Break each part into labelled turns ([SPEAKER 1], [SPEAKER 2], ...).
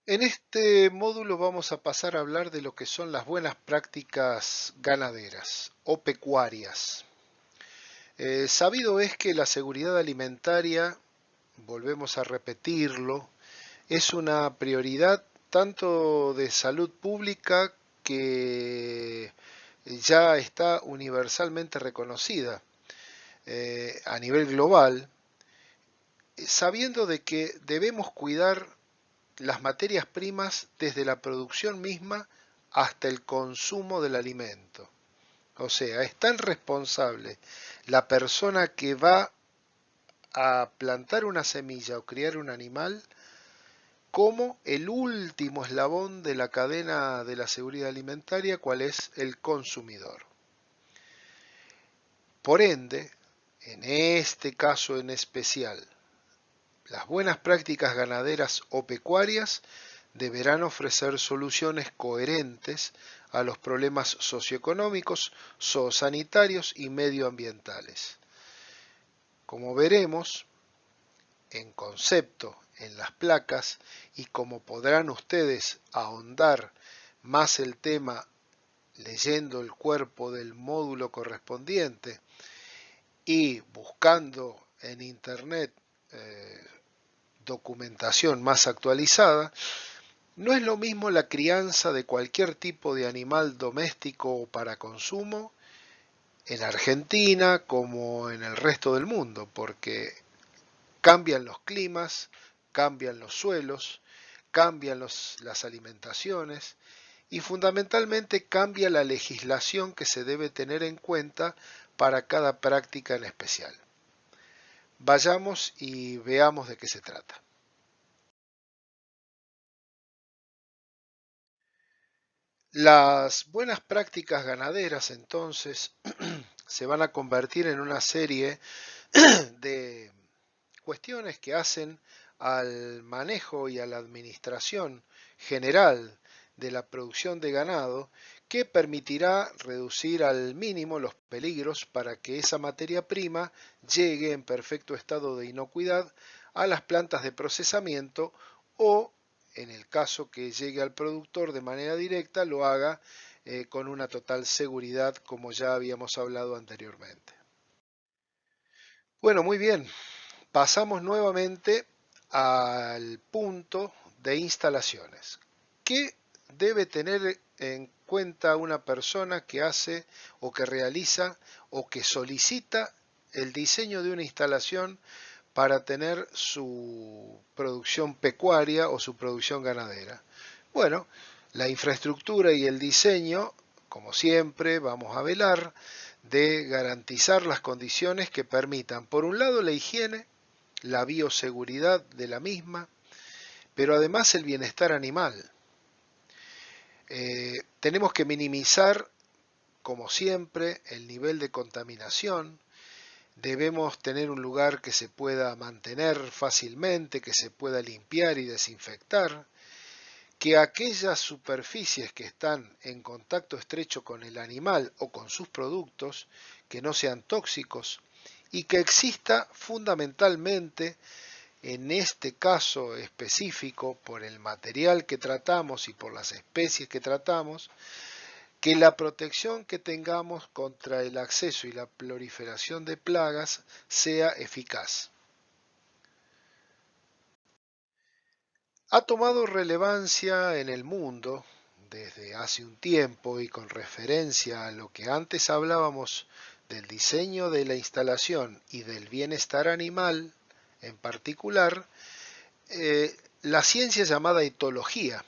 [SPEAKER 1] En este módulo vamos a pasar a hablar de lo que son las buenas prácticas ganaderas o pecuarias. Sabido es que la seguridad alimentaria, volvemos a repetirlo, es una prioridad tanto de salud pública que ya está universalmente reconocida a nivel global, sabiendo de que debemos cuidar las materias primas desde la producción misma hasta el consumo del alimento. O sea, es tan responsable la persona que va a plantar una semilla o criar un animal como el último eslabón de la cadena de la seguridad alimentaria, cual es el consumidor. Por ende, en este caso en especial, las buenas prácticas ganaderas o pecuarias deberán ofrecer soluciones coherentes a los problemas socioeconómicos, zoosanitarios y medioambientales. Como veremos, en concepto, en las placas, y como podrán ustedes ahondar más el tema leyendo el cuerpo del módulo correspondiente y buscando en internet documentación más actualizada, no es lo mismo la crianza de cualquier tipo de animal doméstico o para consumo en Argentina como en el resto del mundo, porque cambian los climas, cambian los suelos, cambian las alimentaciones y fundamentalmente cambia la legislación que se debe tener en cuenta para cada práctica en especial. Vayamos y veamos de qué se trata. Las buenas prácticas ganaderas entonces se van a convertir en una serie de cuestiones que hacen al manejo y a la administración general de la producción de ganado que permitirá reducir al mínimo los peligros para que esa materia prima llegue en perfecto estado de inocuidad a las plantas de procesamiento o, en el caso que llegue al productor de manera directa, lo haga con una total seguridad como ya habíamos hablado anteriormente. Bueno, muy bien. Pasamos nuevamente al punto de instalaciones. ¿Qué debe tener en cuenta una persona que hace o que realiza o que solicita el diseño de una instalación para tener su producción pecuaria o su producción ganadera? Bueno, la infraestructura y el diseño, como siempre, vamos a velar de garantizar las condiciones que permitan, por un lado, la higiene, la bioseguridad de la misma, pero además el bienestar animal. Tenemos que minimizar, como siempre, el nivel de contaminación. Debemos tener un lugar que se pueda mantener fácilmente, que se pueda limpiar y desinfectar, que aquellas superficies que están en contacto estrecho con el animal o con sus productos, que no sean tóxicos, y que exista fundamentalmente en este caso específico, por el material que tratamos y por las especies que tratamos, que la protección que tengamos contra el acceso y la proliferación de plagas sea eficaz. Ha tomado relevancia en el mundo desde hace un tiempo y con referencia a lo que antes hablábamos del diseño de la instalación y del bienestar animal en particular, la ciencia llamada etología,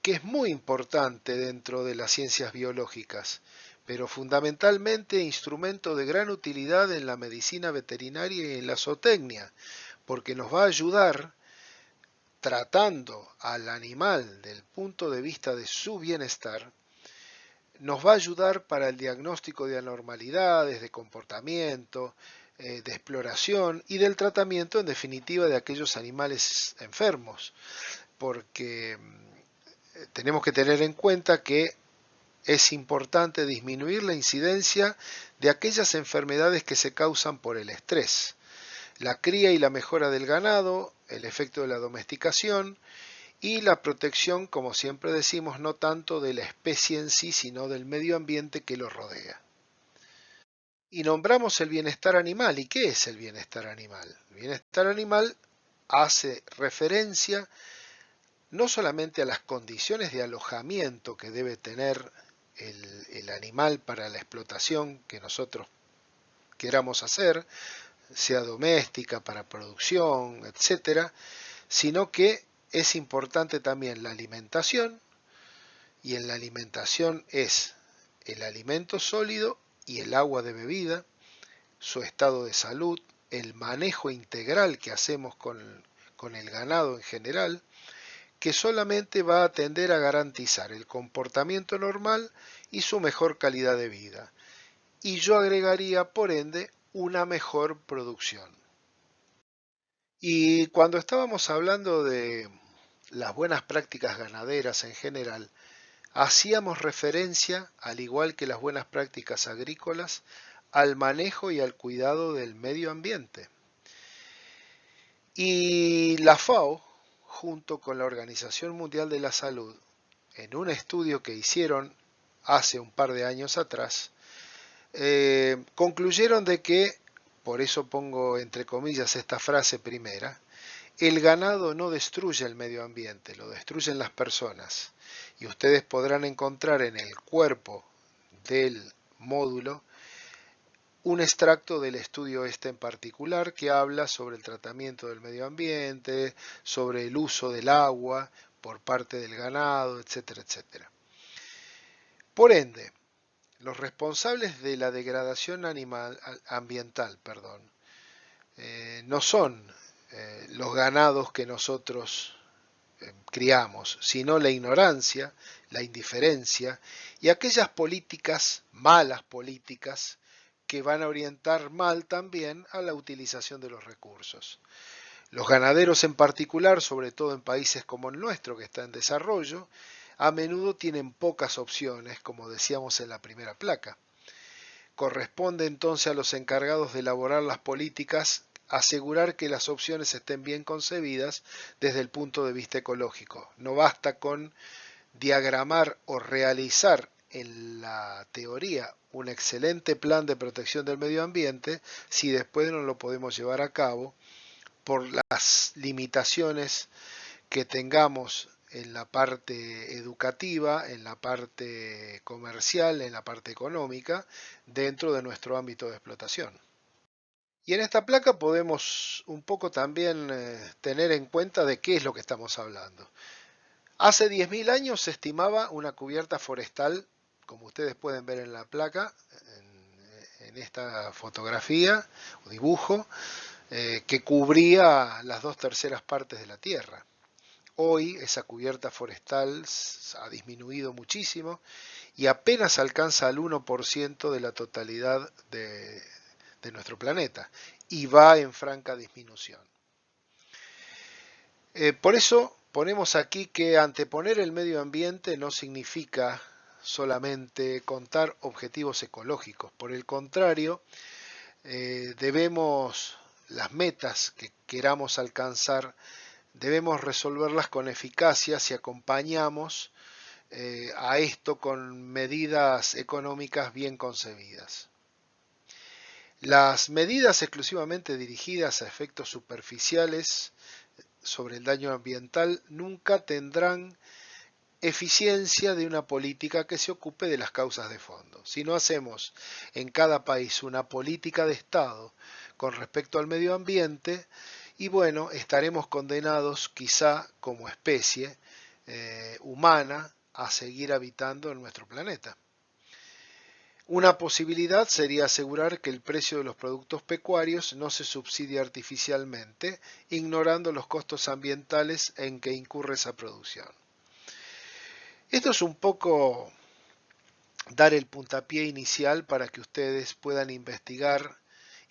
[SPEAKER 1] que es muy importante dentro de las ciencias biológicas, pero fundamentalmente instrumento de gran utilidad en la medicina veterinaria y en la zootecnia, porque nos va a ayudar tratando al animal del punto de vista de su bienestar, nos va a ayudar para el diagnóstico de anormalidades, de comportamiento, de exploración y del tratamiento en definitiva de aquellos animales enfermos, porque tenemos que tener en cuenta que es importante disminuir la incidencia de aquellas enfermedades que se causan por el estrés, la cría y la mejora del ganado, el efecto de la domesticación y la protección, como siempre decimos, no tanto de la especie en sí, sino del medio ambiente que lo rodea. Y nombramos el bienestar animal. ¿Y qué es el bienestar animal? El bienestar animal hace referencia no solamente a las condiciones de alojamiento que debe tener el animal para la explotación que nosotros queramos hacer, sea doméstica, para producción, etcétera, sino que es importante también la alimentación, y en la alimentación es el alimento sólido y el agua de bebida, su estado de salud, el manejo integral que hacemos con el ganado en general, que solamente va a tender a garantizar el comportamiento normal y su mejor calidad de vida. Y yo agregaría, por ende, una mejor producción. Y cuando estábamos hablando de las buenas prácticas ganaderas en general, hacíamos referencia, al igual que las buenas prácticas agrícolas, al manejo y al cuidado del medio ambiente. Y la FAO, junto con la Organización Mundial de la Salud, en un estudio que hicieron hace un par de años atrás, concluyeron de que, por eso pongo entre comillas esta frase primera, el ganado no destruye el medio ambiente, lo destruyen las personas. Y ustedes podrán encontrar en el cuerpo del módulo un extracto del estudio este en particular que habla sobre el tratamiento del medio ambiente, sobre el uso del agua por parte del ganado, etcétera, etcétera. Por ende, los responsables de la degradación ambiental, no son los ganados que nosotros criamos, sino la ignorancia, la indiferencia y aquellas políticas, malas políticas, que van a orientar mal también a la utilización de los recursos. Los ganaderos en particular, sobre todo en países como el nuestro, que está en desarrollo, a menudo tienen pocas opciones, como decíamos en la primera placa. Corresponde entonces a los encargados de elaborar las políticas asegurar que las opciones estén bien concebidas desde el punto de vista ecológico. No basta con diagramar o realizar en la teoría un excelente plan de protección del medio ambiente si después no lo podemos llevar a cabo por las limitaciones que tengamos en la parte educativa, en la parte comercial, en la parte económica, dentro de nuestro ámbito de explotación. Y en esta placa podemos un poco también tener en cuenta de qué es lo que estamos hablando. Hace 10.000 años se estimaba una cubierta forestal, como ustedes pueden ver en la placa, en esta fotografía o dibujo, que cubría las 2/3 partes de la Tierra. Hoy esa cubierta forestal ha disminuido muchísimo y apenas alcanza el 1% de la totalidad de nuestro planeta y va en franca disminución. Por eso ponemos aquí que anteponer el medio ambiente no significa solamente contar objetivos ecológicos. Por el contrario, debemos, las metas que queramos alcanzar, debemos resolverlas con eficacia si acompañamos a esto con medidas económicas bien concebidas. Las medidas exclusivamente dirigidas a efectos superficiales sobre el daño ambiental nunca tendrán eficiencia de una política que se ocupe de las causas de fondo. Si no hacemos en cada país una política de Estado con respecto al medio ambiente, y bueno, estaremos condenados quizá como especie humana a seguir habitando en nuestro planeta. Una posibilidad sería asegurar que el precio de los productos pecuarios no se subsidie artificialmente, ignorando los costos ambientales en que incurre esa producción. Esto es un poco dar el puntapié inicial para que ustedes puedan investigar,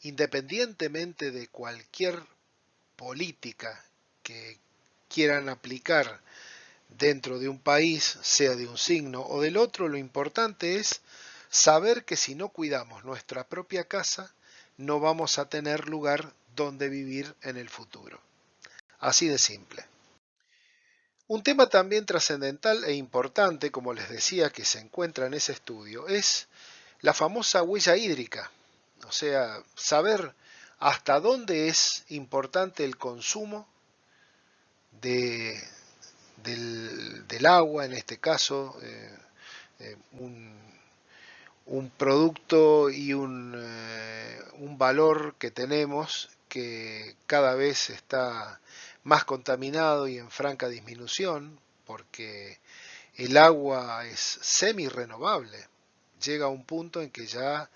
[SPEAKER 1] independientemente de cualquier política que quieran aplicar dentro de un país, sea de un signo o del otro, lo importante es saber que si no cuidamos nuestra propia casa, no vamos a tener lugar donde vivir en el futuro. Así de simple. Un tema también trascendental e importante, como les decía, que se encuentra en ese estudio, es la famosa huella hídrica, o sea, saber hasta dónde es importante el consumo de, del agua, en este caso, un producto y un valor que tenemos que cada vez está más contaminado y en franca disminución, porque el agua es semi-renovable. Llega a un punto en que ya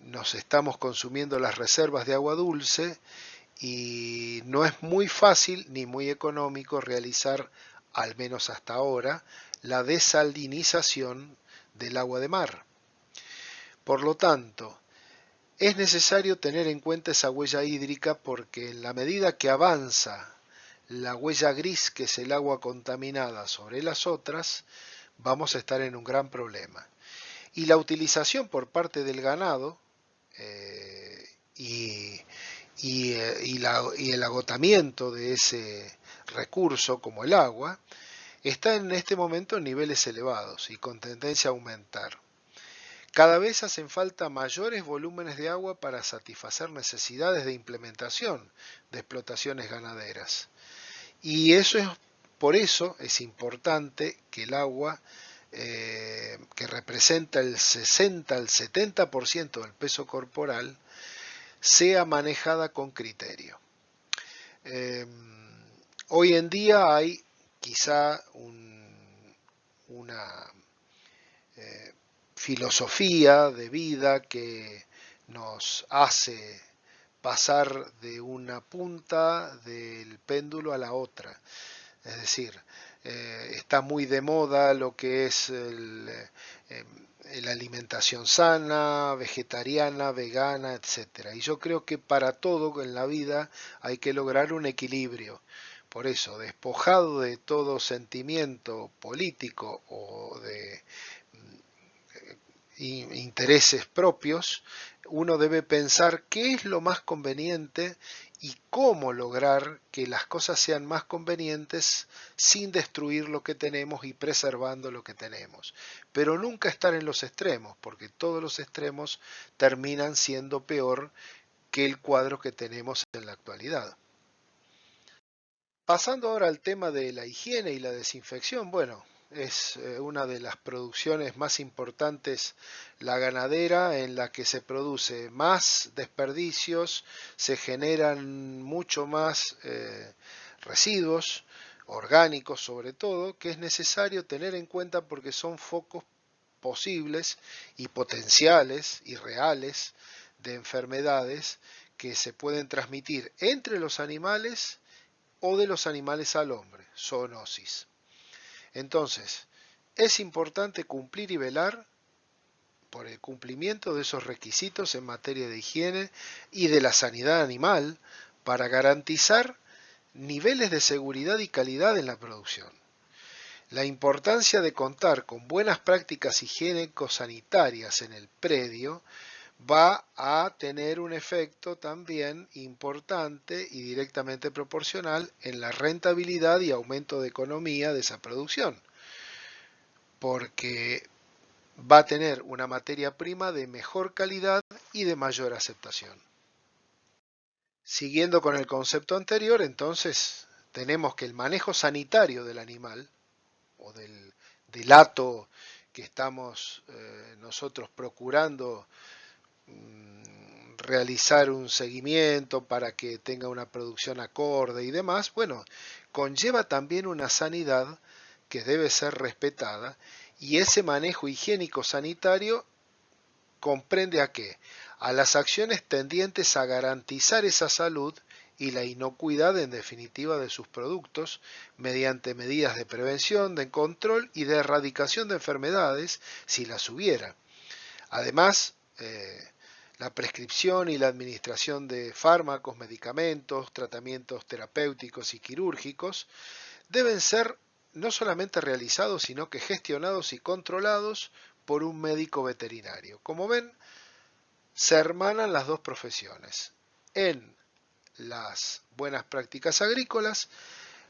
[SPEAKER 1] nos estamos consumiendo las reservas de agua dulce y no es muy fácil ni muy económico realizar, al menos hasta ahora, la desalinización del agua de mar. Por lo tanto, es necesario tener en cuenta esa huella hídrica porque en la medida que avanza la huella gris, que es el agua contaminada, sobre las otras, vamos a estar en un gran problema. Y la utilización por parte del ganado eh, y, y el agotamiento de ese recurso como el agua está en este momento en niveles elevados y con tendencia a aumentar. Cada vez hacen falta mayores volúmenes de agua para satisfacer necesidades de implementación de explotaciones ganaderas. Y por eso es importante que el agua, que representa el 60 al 70% del peso corporal, sea manejada con criterio. Eh, Hoy en día hay quizá una filosofía de vida que nos hace pasar de una punta del péndulo a la otra. Es decir, está muy de moda lo que es la alimentación sana, vegetariana, vegana, etcétera. Y yo creo que para todo en la vida hay que lograr un equilibrio. Por eso, despojado de todo sentimiento político o de intereses propios, uno debe pensar qué es lo más conveniente y cómo lograr que las cosas sean más convenientes sin destruir lo que tenemos y preservando lo que tenemos. Pero nunca estar en los extremos, porque todos los extremos terminan siendo peor que el cuadro que tenemos en la actualidad. Pasando ahora al tema de la higiene y la desinfección, bueno, es una de las producciones más importantes la ganadera, en la que se produce más desperdicios, se generan mucho más residuos orgánicos sobre todo, que es necesario tener en cuenta porque son focos posibles y potenciales y reales de enfermedades que se pueden transmitir entre los animales o de los animales al hombre, zoonosis. Entonces, es importante cumplir y velar por el cumplimiento de esos requisitos en materia de higiene y de la sanidad animal para garantizar niveles de seguridad y calidad en la producción. La importancia de contar con buenas prácticas higiénico-sanitarias en el predio va a tener un efecto también importante y directamente proporcional en la rentabilidad y aumento de economía de esa producción, porque va a tener una materia prima de mejor calidad y de mayor aceptación. Siguiendo con el concepto anterior, entonces tenemos que el manejo sanitario del animal o del hato que estamos nosotros procurando realizar un seguimiento para que tenga una producción acorde y demás, bueno, conlleva también una sanidad que debe ser respetada y ese manejo higiénico sanitario comprende a qué? A las acciones tendientes a garantizar esa salud y la inocuidad en definitiva de sus productos mediante medidas de prevención, de control y de erradicación de enfermedades si las hubiera. Además, la prescripción y la administración de fármacos, medicamentos, tratamientos terapéuticos y quirúrgicos deben ser no solamente realizados, sino que gestionados y controlados por un médico veterinario. Como ven, se hermanan las dos profesiones. En las buenas prácticas agrícolas,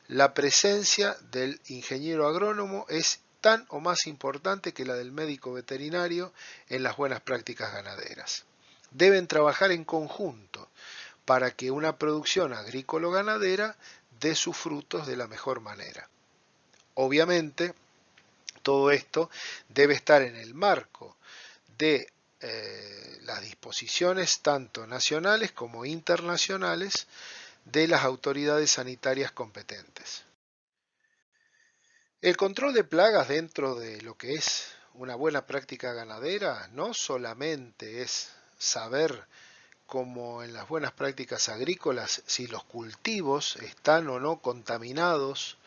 [SPEAKER 1] la presencia del ingeniero agrónomo es tan o más importante que la del médico veterinario en las buenas prácticas ganaderas. Deben trabajar en conjunto para que una producción agrícola-ganadera dé sus frutos de la mejor manera. Obviamente, todo esto debe estar en el marco de las disposiciones tanto nacionales como internacionales de las autoridades sanitarias competentes. El control de plagas dentro de lo que es una buena práctica ganadera no solamente es saber, como en las buenas prácticas agrícolas, si los cultivos están o no contaminados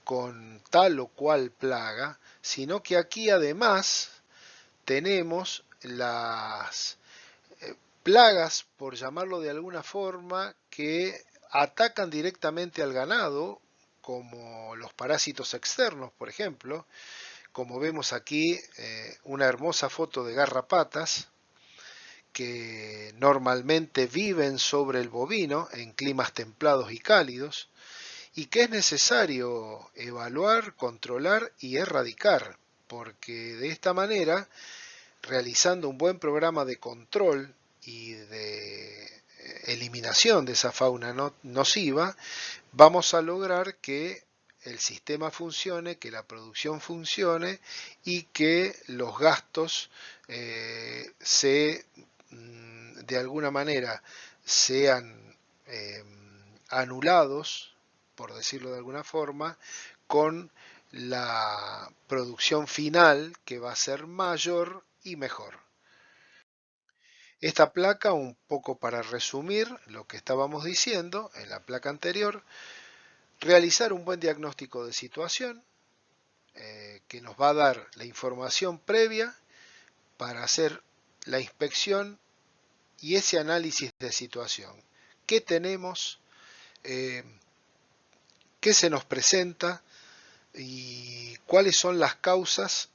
[SPEAKER 1] con tal o cual plaga, sino que aquí además tenemos las plagas, por llamarlo de alguna forma, que atacan directamente al ganado, como los parásitos externos, por ejemplo, como vemos aquí una hermosa foto de garrapatas que normalmente viven sobre el bovino en climas templados y cálidos y que es necesario evaluar, controlar y erradicar, porque de esta manera, realizando un buen programa de control y de eliminación de esa fauna nociva, vamos a lograr que el sistema funcione, que la producción funcione y que los gastos de alguna manera sean anulados, por decirlo de alguna forma, con la producción final que va a ser mayor y mejor. Esta placa, un poco para resumir lo que estábamos diciendo en la placa anterior, realizar un buen diagnóstico de situación que nos va a dar la información previa para hacer la inspección y ese análisis de situación. ¿Qué tenemos? Eh, ¿Qué se nos presenta? ¿Y cuáles son las causas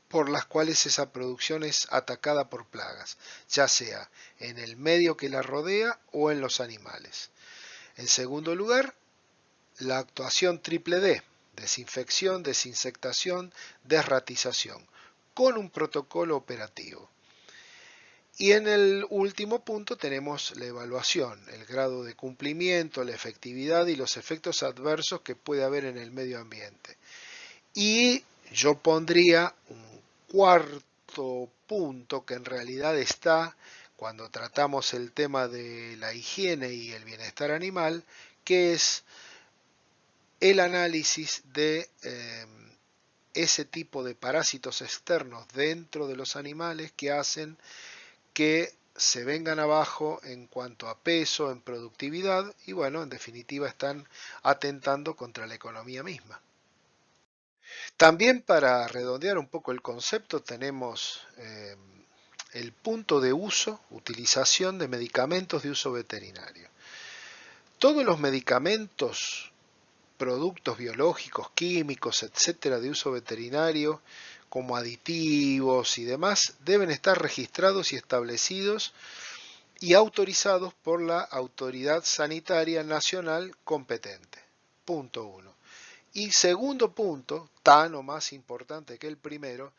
[SPEAKER 1] por las cuales esa producción es atacada por plagas, ya sea en el medio que la rodea o en los animales? En segundo lugar, la actuación triple D, desinfección, desinsectación, desratización, con un protocolo operativo. Y en el último punto tenemos la evaluación, el grado de cumplimiento, la efectividad y los efectos adversos que puede haber en el medio ambiente. Y yo pondría un cuarto punto que en realidad está cuando tratamos el tema de la higiene y el bienestar animal, que es el análisis de ese tipo de parásitos externos dentro de los animales que hacen que se vengan abajo en cuanto a peso, en productividad y bueno, en definitiva están atentando contra la economía misma. También para redondear un poco el concepto tenemos el punto de uso, utilización de medicamentos de uso veterinario. Todos los medicamentos, productos biológicos, químicos, etcétera, de uso veterinario, como aditivos y demás, deben estar registrados y establecidos y autorizados por la autoridad sanitaria nacional competente. Punto 1. Y segundo punto, tan o más importante que el primero,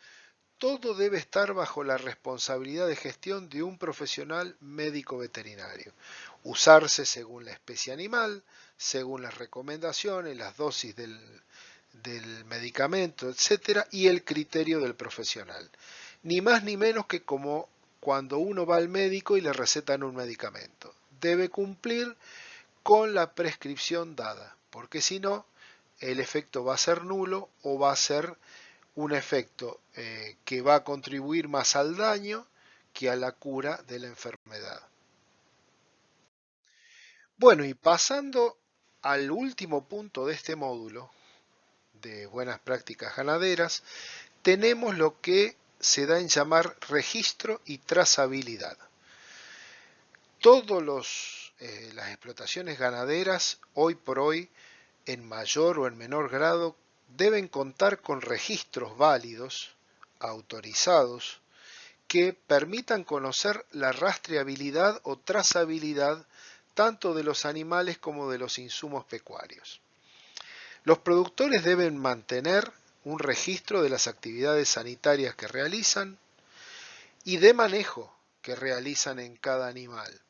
[SPEAKER 1] todo debe estar bajo la responsabilidad de gestión de un profesional médico veterinario. Usarse según la especie animal, según las recomendaciones, las dosis del medicamento, etcétera, y el criterio del profesional. Ni más ni menos que como cuando uno va al médico y le recetan un medicamento. Debe cumplir con la prescripción dada, porque si no, el efecto va a ser nulo o va a ser un efecto que va a contribuir más al daño que a la cura de la enfermedad. Bueno, y pasando al último punto de este módulo de buenas prácticas ganaderas, tenemos lo que se da en llamar registro y trazabilidad. Todas las explotaciones ganaderas, hoy por hoy, en mayor o en menor grado, deben contar con registros válidos, autorizados, que permitan conocer la rastreabilidad o trazabilidad tanto de los animales como de los insumos pecuarios. Los productores deben mantener un registro de las actividades sanitarias que realizan y de manejo que realizan en cada animal,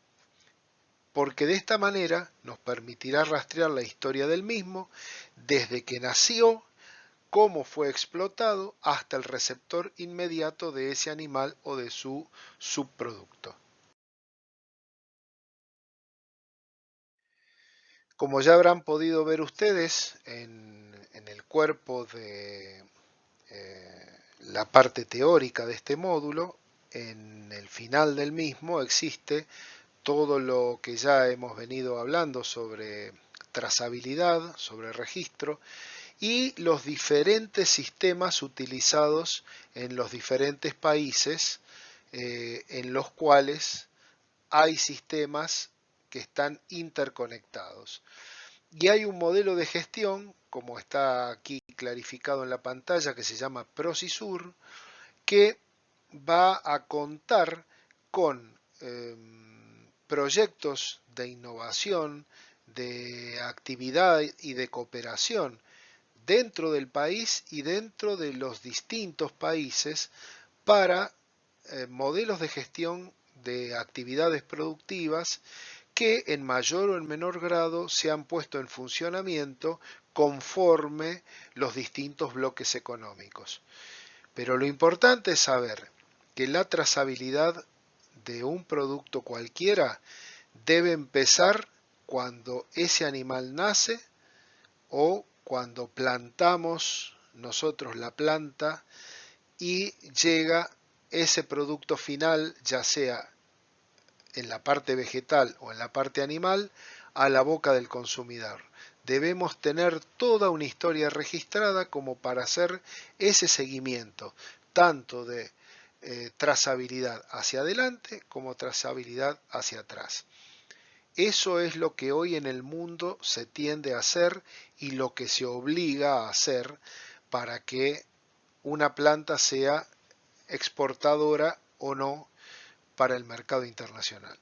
[SPEAKER 1] porque de esta manera nos permitirá rastrear la historia del mismo desde que nació, cómo fue explotado, hasta el receptor inmediato de ese animal o de su subproducto. Como ya habrán podido ver ustedes en el cuerpo de la parte teórica de este módulo, en el final del mismo existe todo lo que ya hemos venido hablando sobre trazabilidad, sobre registro y los diferentes sistemas utilizados en los diferentes países en los cuales hay sistemas que están interconectados. Y hay un modelo de gestión, como está aquí clarificado en la pantalla, que se llama Procisur, que va a contar con proyectos de innovación, de actividad y de cooperación dentro del país y dentro de los distintos países para modelos de gestión de actividades productivas que en mayor o en menor grado se han puesto en funcionamiento conforme los distintos bloques económicos. Pero lo importante es saber que la trazabilidad de un producto cualquiera debe empezar cuando ese animal nace o cuando plantamos nosotros la planta y llega ese producto final, ya sea en la parte vegetal o en la parte animal, a la boca del consumidor. Debemos tener toda una historia registrada como para hacer ese seguimiento, tanto de trazabilidad hacia adelante como trazabilidad hacia atrás. Eso es lo que hoy en el mundo se tiende a hacer y lo que se obliga a hacer para que una planta sea exportadora o no para el mercado internacional.